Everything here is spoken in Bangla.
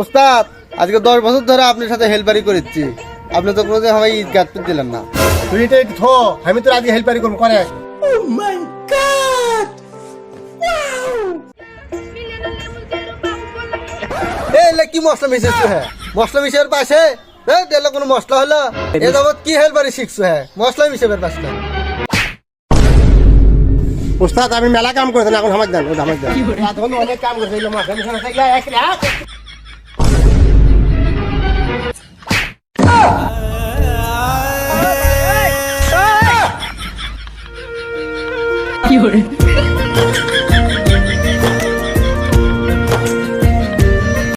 ওস্তাদ আজকে 10 বছর ধরে আপনার সাথে হেল্পারি করেছি, আপনি তো কোনোদিন আমায় ঈদ কাটতে দিলেন না। তুই এটা একটু থো, আমি তোর আজকে হেল্পারি করবো করে। এলে কি মশলা মিশিয়েছো? হ্যাঁ মশলা মিশাবার পাশে এলে কোনো মশলা হলো? এ যাবৎ কি হেল্পারি শিখছো? হ্যাঁ মশলা মিশাবার পাশ না। ওস্তাদ আমি মেলা কাম করেছেন, এখন আমাকে দেন, ওটা আমাকে দেন। এখন অনেক কাম করেছে, এগুলো মশলা মিশানো থাকলে কি